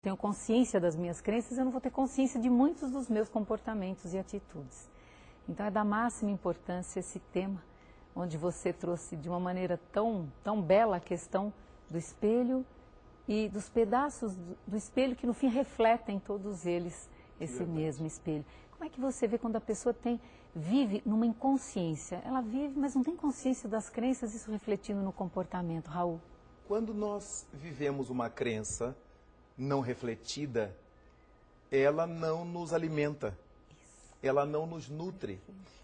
tenho consciência das minhas crenças, eu não vou ter consciência de muitos dos meus comportamentos e atitudes. Então é da máxima importância esse tema, onde você trouxe de uma maneira tão bela a questão do espelho e dos pedaços do espelho que no fim refletem todos eles esse mesmo espelho. Como é que você vê quando a pessoa vive numa inconsciência? Ela vive, mas não tem consciência das crenças, isso refletindo no comportamento, Raul? Quando nós vivemos uma crença não refletida, ela não nos alimenta, ela não nos nutre.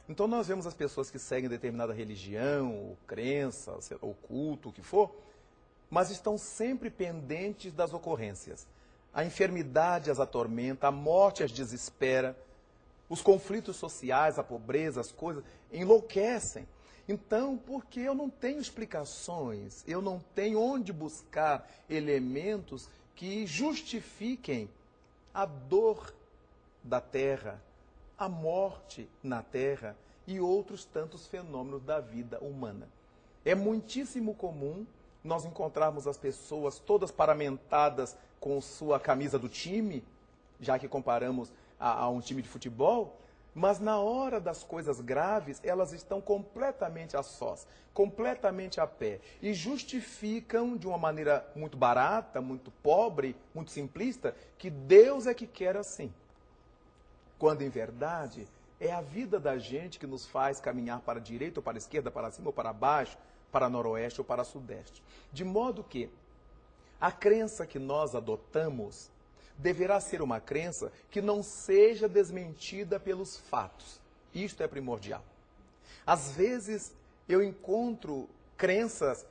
Então nós vemos as pessoas que seguem determinada religião, ou crença, ou culto, o que for, mas estão sempre pendentes das ocorrências. A enfermidade as atormenta, a morte as desespera, os conflitos sociais, a pobreza, as coisas enlouquecem. Então, porque eu não tenho explicações, eu não tenho onde buscar elementos que justifiquem a dor da terra, a morte na terra e outros tantos fenômenos da vida humana. É muitíssimo comum nós encontrarmos as pessoas todas paramentadas com sua camisa do time, já que comparamos a um time de futebol, mas na hora das coisas graves, elas estão completamente a sós, completamente a pé, e justificam de uma maneira muito barata, muito pobre, muito simplista, que Deus é que quer assim. Quando, em verdade, é a vida da gente que nos faz caminhar para a direita ou para a esquerda, para cima ou para baixo, para noroeste ou para sudeste. De modo que a crença que nós adotamos deverá ser uma crença que não seja desmentida pelos fatos. Isto é primordial. Às vezes eu encontro crenças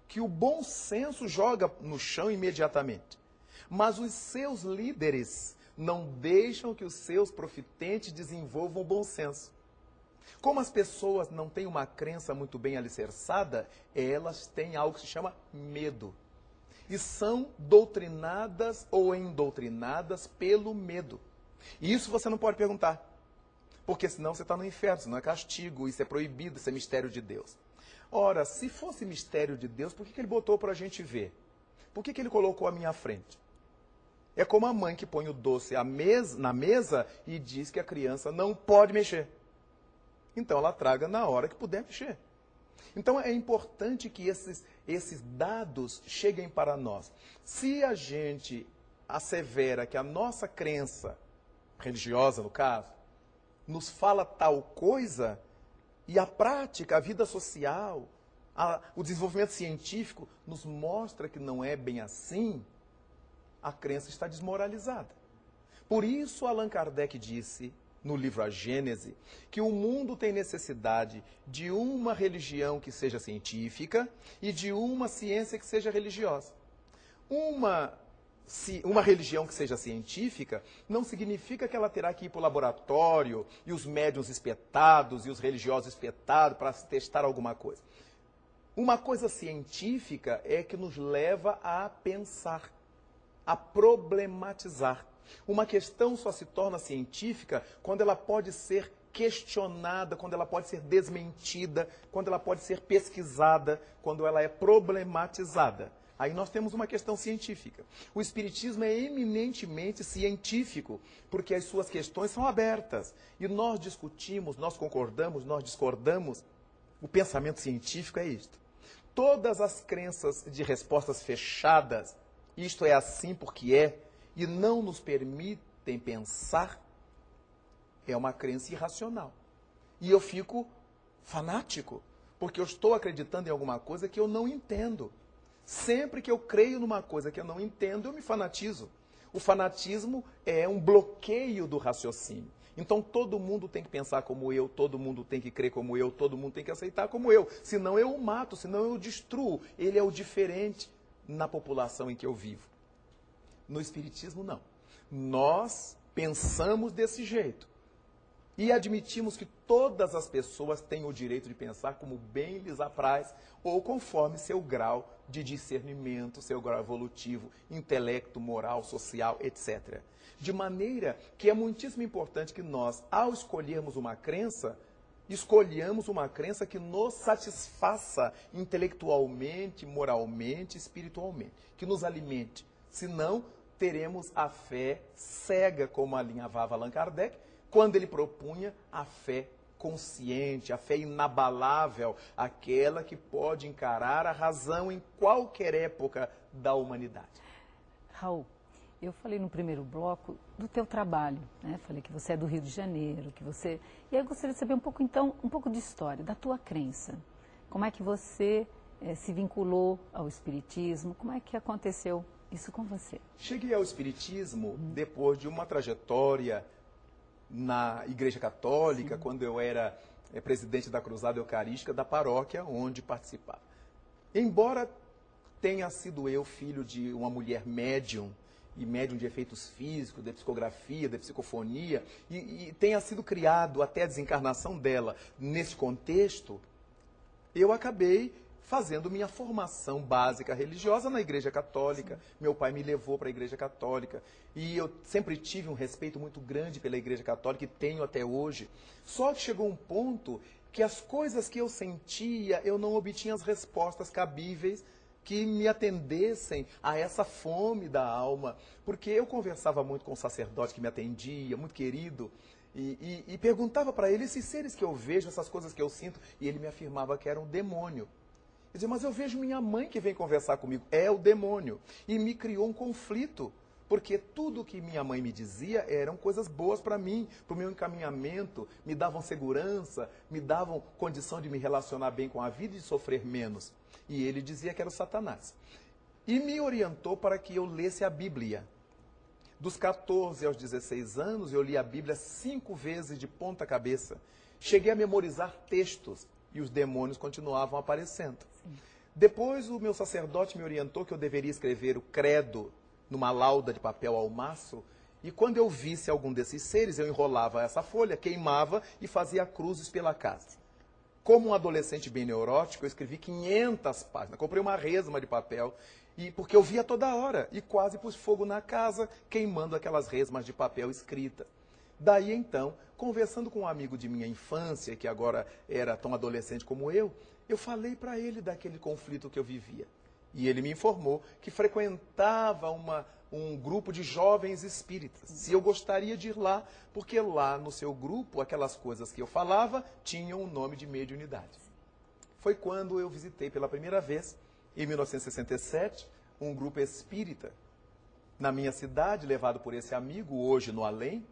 que o bom senso joga no chão imediatamente, mas os seus líderes não deixam que os seus profitentes desenvolvam o bom senso. Como as pessoas não têm uma crença muito bem alicerçada, elas têm algo que se chama medo. E são doutrinadas ou endoutrinadas pelo medo. E isso você não pode perguntar, porque senão você está no inferno, senão é castigo, isso é proibido, isso é mistério de Deus. Ora, se fosse mistério de Deus, por que ele botou para a gente ver? Por que ele colocou à minha frente? É como a mãe que põe o doce na mesa e diz que a criança não pode mexer. Então ela traga na hora que puder mexer. Então é importante que esses dados cheguem para nós. Se a gente assevera que a nossa crença, religiosa no caso, nos fala tal coisa, e a prática, a vida social, o desenvolvimento científico nos mostra que não é bem assim, a crença está desmoralizada. Por isso Allan Kardec disse no livro A Gênese, que o mundo tem necessidade de uma religião que seja científica e de uma ciência que seja religiosa. Uma religião que seja científica não significa que ela terá que ir para o laboratório e os médiuns espetados e os religiosos espetados para testar alguma coisa. Uma coisa científica é que nos leva a pensar, a problematizar. Uma questão só se torna científica quando ela pode ser questionada, quando ela pode ser desmentida, quando ela pode ser pesquisada, quando ela é problematizada. Aí nós temos uma questão científica. O Espiritismo é eminentemente científico, porque as suas questões são abertas. E nós discutimos, nós concordamos, nós discordamos. O pensamento científico é isto. Todas as crenças de respostas fechadas, isto é assim porque é, e não nos permitem pensar, é uma crença irracional. E eu fico fanático, porque eu estou acreditando em alguma coisa que eu não entendo. Sempre que eu creio numa coisa que eu não entendo, eu me fanatizo. O fanatismo é um bloqueio do raciocínio. Então todo mundo tem que pensar como eu, todo mundo tem que crer como eu, todo mundo tem que aceitar como eu. Senão eu o mato, senão eu o destruo. Ele é o diferente na população em que eu vivo. No Espiritismo, não. Nós pensamos desse jeito. E admitimos que todas as pessoas têm o direito de pensar como bem lhes apraz, ou conforme seu grau de discernimento, seu grau evolutivo, intelecto, moral, social, etc. De maneira que é muitíssimo importante que nós, ao escolhermos uma crença, escolhamos uma crença que nos satisfaça intelectualmente, moralmente, espiritualmente, que nos alimente. Senão, teremos a fé cega, como alinhavava Allan Kardec, quando ele propunha a fé consciente, a fé inabalável, aquela que pode encarar a razão em qualquer época da humanidade. Raul, eu falei no primeiro bloco do teu trabalho, né? Falei que você é do Rio de Janeiro, que você... E aí eu gostaria de saber um pouco, então, um pouco de história, da tua crença. Como é que você se vinculou ao Espiritismo? Como é que aconteceu isso com você? Cheguei ao Espiritismo depois de uma trajetória na Igreja Católica, quando eu era presidente da Cruzada Eucarística da paróquia onde participava. Embora tenha sido eu filho de uma mulher médium, e médium de efeitos físicos, de psicografia, de psicofonia, e tenha sido criado até a desencarnação dela nesse contexto, eu acabei fazendo minha formação básica religiosa na Igreja Católica. Meu pai me levou para a Igreja Católica e eu sempre tive um respeito muito grande pela Igreja Católica e tenho até hoje. Só que chegou um ponto que as coisas que eu sentia, eu não obtinha as respostas cabíveis que me atendessem a essa fome da alma, porque eu conversava muito com o sacerdote que me atendia, muito querido, e perguntava para ele esses seres que eu vejo, essas coisas que eu sinto, e ele me afirmava que era um demônio. Eu dizia, mas eu vejo minha mãe que vem conversar comigo, é o demônio, e me criou um conflito, porque tudo que minha mãe me dizia eram coisas boas para mim, para o meu encaminhamento, me davam segurança, me davam condição de me relacionar bem com a vida e de sofrer menos. E ele dizia que era o Satanás. E me orientou para que eu lesse a Bíblia. Dos 14 aos 16 anos, eu li a Bíblia 5 vezes de ponta cabeça. Cheguei a memorizar textos e os demônios continuavam aparecendo. Sim. Depois, o meu sacerdote me orientou que eu deveria escrever o credo numa lauda de papel ao maço, e quando eu visse algum desses seres, eu enrolava essa folha, queimava e fazia cruzes pela casa. Como um adolescente bem neurótico, eu escrevi 500 páginas. Comprei uma resma de papel, porque eu via toda hora, e quase pus fogo na casa, queimando aquelas resmas de papel escrita. Daí, então, conversando com um amigo de minha infância, que agora era tão adolescente como eu falei para ele daquele conflito que eu vivia. E ele me informou que frequentava um grupo de jovens espíritas. Se eu gostaria de ir lá, porque lá no seu grupo, aquelas coisas que eu falava tinham o nome de mediunidade. Foi quando eu visitei pela primeira vez, em 1967, um grupo espírita na minha cidade, levado por esse amigo, hoje no além,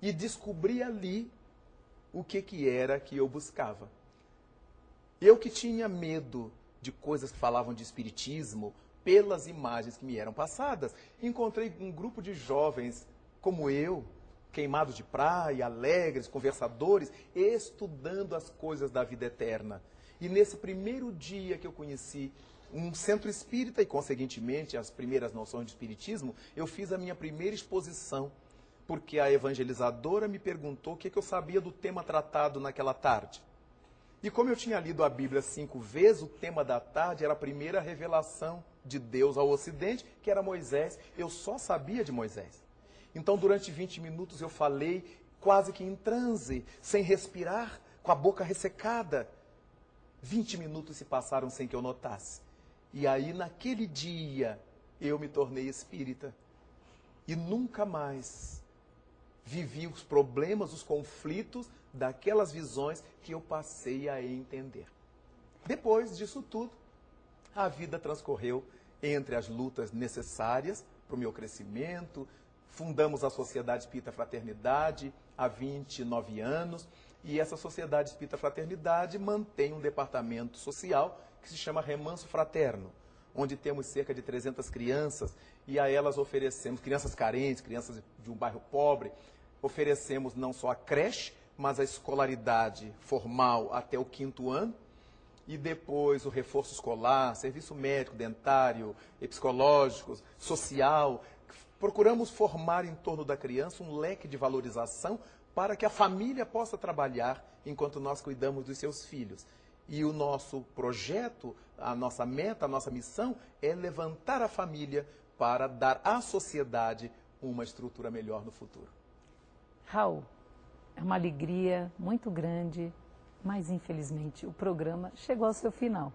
e descobri ali o que era que eu buscava. Eu que tinha medo de coisas que falavam de espiritismo, pelas imagens que me eram passadas, encontrei um grupo de jovens como eu, queimados de praia, alegres, conversadores, estudando as coisas da vida eterna. E nesse primeiro dia que eu conheci um centro espírita e, conseguintemente, as primeiras noções de espiritismo, eu fiz a minha primeira exposição, porque a evangelizadora me perguntou o que eu sabia do tema tratado naquela tarde. E como eu tinha lido a Bíblia 5 vezes, o tema da tarde era a primeira revelação de Deus ao Ocidente, que era Moisés. Eu só sabia de Moisés. Então, durante 20 minutos eu falei quase que em transe, sem respirar, com a boca ressecada. 20 minutos se passaram sem que eu notasse. E aí, naquele dia, eu me tornei espírita. E nunca mais vivi os problemas, os conflitos daquelas visões que eu passei a entender. Depois disso tudo, a vida transcorreu entre as lutas necessárias para o meu crescimento. Fundamos a Sociedade Espírita Fraternidade há 29 anos, e essa Sociedade Espírita Fraternidade mantém um departamento social que se chama Remanso Fraterno, onde temos cerca de 300 crianças, e a elas oferecemos, crianças carentes, crianças de um bairro pobre, oferecemos não só a creche, mas a escolaridade formal até o 5º ano, e depois o reforço escolar, serviço médico, dentário, psicológico, social. Procuramos formar em torno da criança um leque de valorização para que a família possa trabalhar enquanto nós cuidamos dos seus filhos. E o nosso projeto, a nossa meta, a nossa missão é levantar a família para dar à sociedade uma estrutura melhor no futuro. Raul, é uma alegria muito grande, mas infelizmente o programa chegou ao seu final.